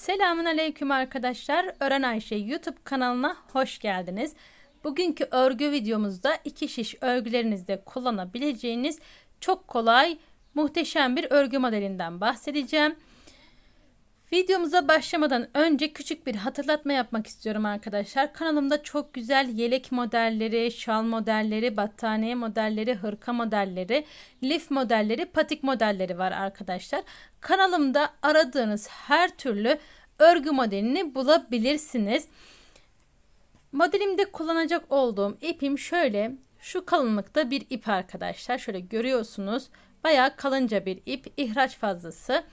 Selamünaleyküm arkadaşlar. Öğren Ayşe YouTube kanalına hoş geldiniz. Bugünkü örgü videomuzda iki şiş örgülerinizde kullanabileceğiniz çok kolay, muhteşem bir örgü modelinden bahsedeceğim. Videomuza başlamadan önce küçük bir hatırlatma yapmak istiyorum arkadaşlar. Kanalımda çok güzel yelek modelleri, şal modelleri, battaniye modelleri, hırka modelleri, lif modelleri, patik modelleri var arkadaşlar. Kanalımda aradığınız her türlü örgü modelini bulabilirsiniz. Modelimde kullanacak olduğum ipim şöyle, şu kalınlıkta bir ip arkadaşlar. Şöyle görüyorsunuz. Bayağı kalınca bir ip, ihraç fazlası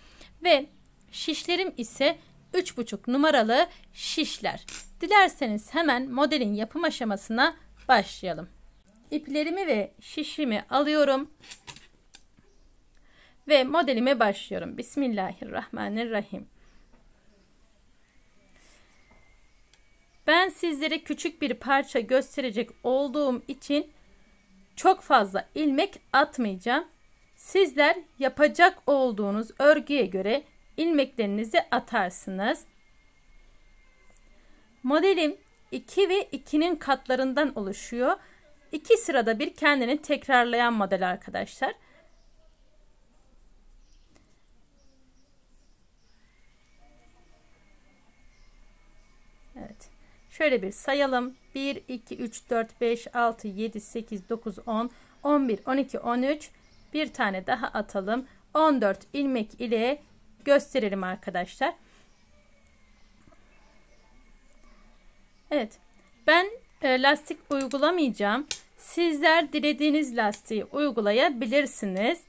ve şişlerim ise 3,5 numaralı şişler. Dilerseniz hemen modelin yapım aşamasına başlayalım. İplerimi ve şişimi alıyorum ve modelime başlıyorum. Bismillahirrahmanirrahim. Ben sizlere küçük bir parça gösterecek olduğum için çok fazla ilmek atmayacağım. Sizler yapacak olduğunuz örgüye göre ilmeklerinizi atarsınız. Modelim 2 ve 2'nin katlarından oluşuyor. 2 sırada bir kendini tekrarlayan model arkadaşlar. Evet. Şöyle bir sayalım. 1, 2, 3, 4, 5, 6, 7, 8, 9, 10, 11, 12, 13. Bir tane daha atalım. 14 ilmek ile gösterelim arkadaşlar. Evet. Ben lastik uygulamayacağım. Sizler dilediğiniz lastiği uygulayabilirsiniz.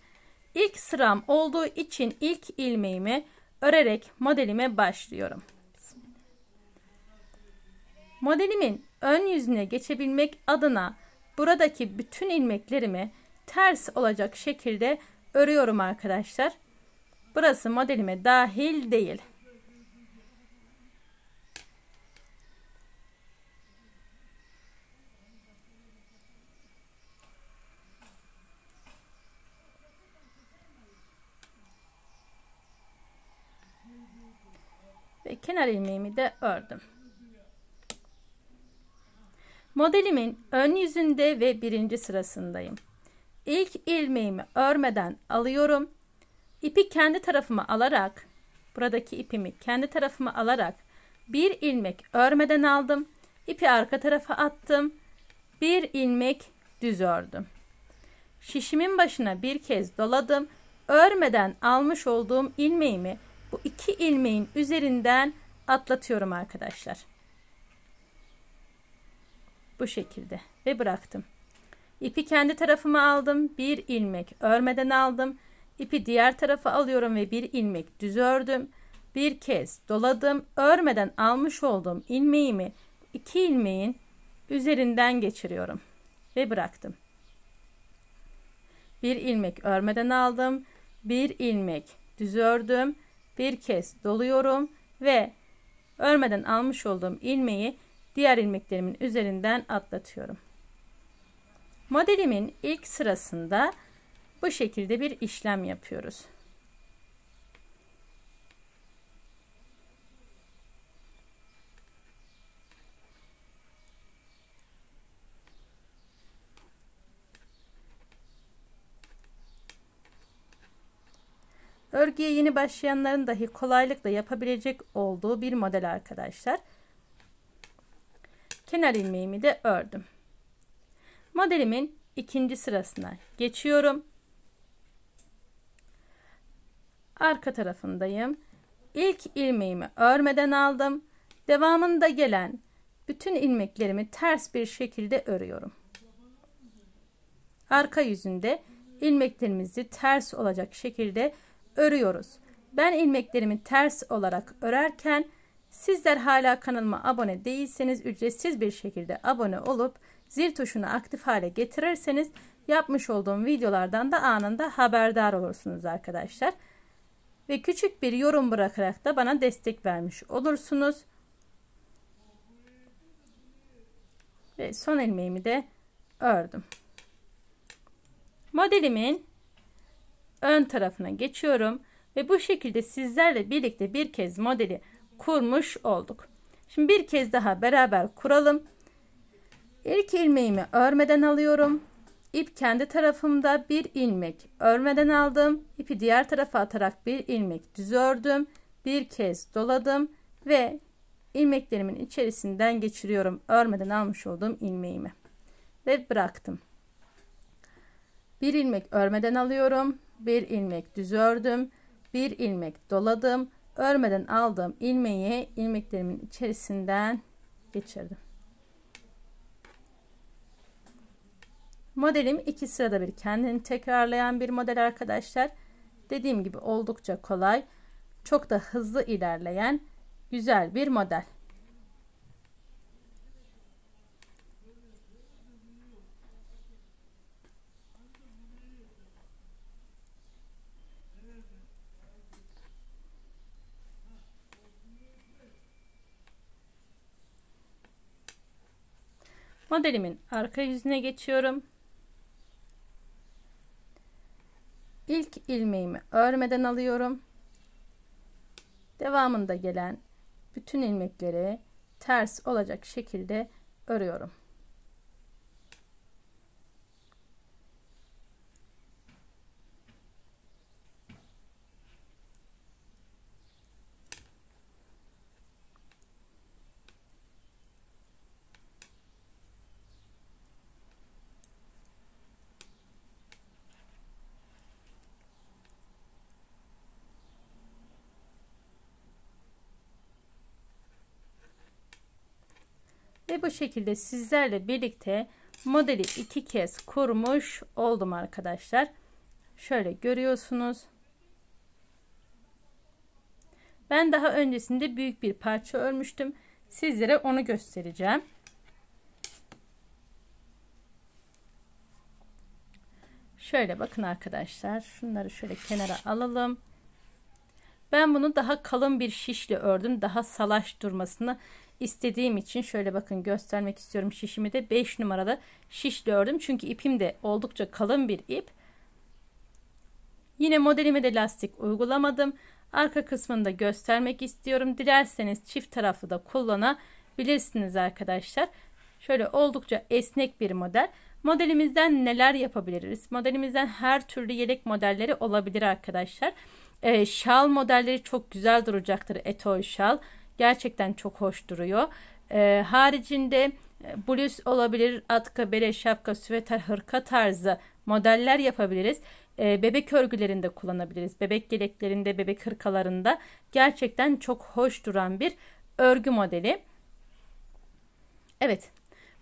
İlk sıram olduğu için ilk ilmeğimi örerek modelime başlıyorum. Modelimin ön yüzüne geçebilmek adına buradaki bütün ilmeklerimi ters olacak şekilde örüyorum arkadaşlar. Burası modelime dahil değil. Ve kenar ilmeğimi de ördüm. Modelimin ön yüzünde ve birinci sırasındayım. İlk ilmeğimi örmeden alıyorum. İpi kendi tarafıma alarak, buradaki ipimi kendi tarafıma alarak bir ilmek örmeden aldım. İpi arka tarafa attım. Bir ilmek düz ördüm. Şişimin başına bir kez doladım. Örmeden almış olduğum ilmeğimi bu iki ilmeğin üzerinden atlatıyorum arkadaşlar. Bu şekilde ve bıraktım. İpi kendi tarafıma aldım. Bir ilmek örmeden aldım. İpi diğer tarafa alıyorum ve bir ilmek düz ördüm. Bir kez doladım. Örmeden almış olduğum ilmeğimi iki ilmeğin üzerinden geçiriyorum ve bıraktım. Bir ilmek örmeden aldım. Bir ilmek düz ördüm. Bir kez doluyorum ve örmeden almış olduğum ilmeği diğer ilmeklerimin üzerinden atlatıyorum. Modelimin ilk sırasında bu şekilde bir işlem yapıyoruz. Örgüye yeni başlayanların dahi kolaylıkla yapabilecek olduğu bir model arkadaşlar. Kenar ilmeğimi de ördüm. Modelimin ikinci sırasına geçiyorum. Arka tarafındayım. İlk ilmeğimi örmeden aldım. Devamında gelen bütün ilmeklerimi ters bir şekilde örüyorum. Arka yüzünde ilmeklerimizi ters olacak şekilde örüyoruz. Ben ilmeklerimi ters olarak örerken sizler hala kanalıma abone değilseniz ücretsiz bir şekilde abone olup zil tuşunu aktif hale getirirseniz yapmış olduğum videolardan da anında haberdar olursunuz arkadaşlar. Ve küçük bir yorum bırakarak da bana destek vermiş olursunuz. Ve son ilmeğimi de ördüm. Modelimin ön tarafına geçiyorum ve bu şekilde sizlerle birlikte bir kez modeli kurmuş olduk. Şimdi bir kez daha beraber kuralım. İlk ilmeğimi örmeden alıyorum. İp kendi tarafımda, bir ilmek örmeden aldım. İpi diğer tarafa atarak bir ilmek düz ördüm. Bir kez doladım ve ilmeklerimin içerisinden geçiriyorum örmeden almış olduğum ilmeğimi ve bıraktım. Bir ilmek örmeden alıyorum. Bir ilmek düz ördüm. Bir ilmek doladım. Örmeden aldığım ilmeği ilmeklerimin içerisinden geçirdim. Modelim 2 sırada bir kendini tekrarlayan bir model arkadaşlar. Dediğim gibi oldukça kolay, çok da hızlı ilerleyen güzel bir model. Modelimin arka yüzüne geçiyorum. İlk ilmeğimi örmeden alıyorum. Devamında gelen bütün ilmekleri ters olacak şekilde örüyorum. Ve bu şekilde sizlerle birlikte modeli 2 kez kurmuş oldum arkadaşlar. Şöyle görüyorsunuz. Ben daha öncesinde büyük bir parça örmüştüm. Sizlere onu göstereceğim. Şöyle bakın arkadaşlar. Şunları şöyle kenara alalım. Ben bunu daha kalın bir şişle ördüm. Daha salaş durmasını istediğim için şöyle bakın göstermek istiyorum. Şişimi de 5 numaralı şişle ördüm. Çünkü ipim de oldukça kalın bir ip. Yine modelime de lastik uygulamadım. Arka kısmını da göstermek istiyorum. Dilerseniz çift taraflı da kullanabilirsiniz arkadaşlar. Şöyle oldukça esnek bir model. Modelimizden neler yapabiliriz? Modelimizden her türlü yelek modelleri olabilir arkadaşlar. Şal modelleri çok güzel duracaktır. Etol şal. Gerçekten çok hoş duruyor. Haricinde bluz olabilir. Atka, bere, şapka, süveter, hırka tarzı modeller yapabiliriz. Bebek örgülerinde kullanabiliriz. Bebek yeleklerinde, bebek hırkalarında gerçekten çok hoş duran bir örgü modeli. Evet.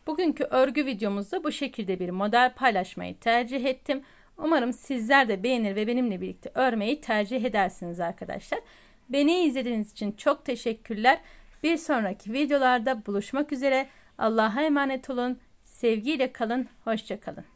Bugünkü örgü videomuzda bu şekilde bir model paylaşmayı tercih ettim. Umarım sizler de beğenir ve benimle birlikte örmeyi tercih edersiniz arkadaşlar. Beni izlediğiniz için çok teşekkürler. Bir sonraki videolarda buluşmak üzere. Allah'a emanet olun. Sevgiyle kalın. Hoşça kalın.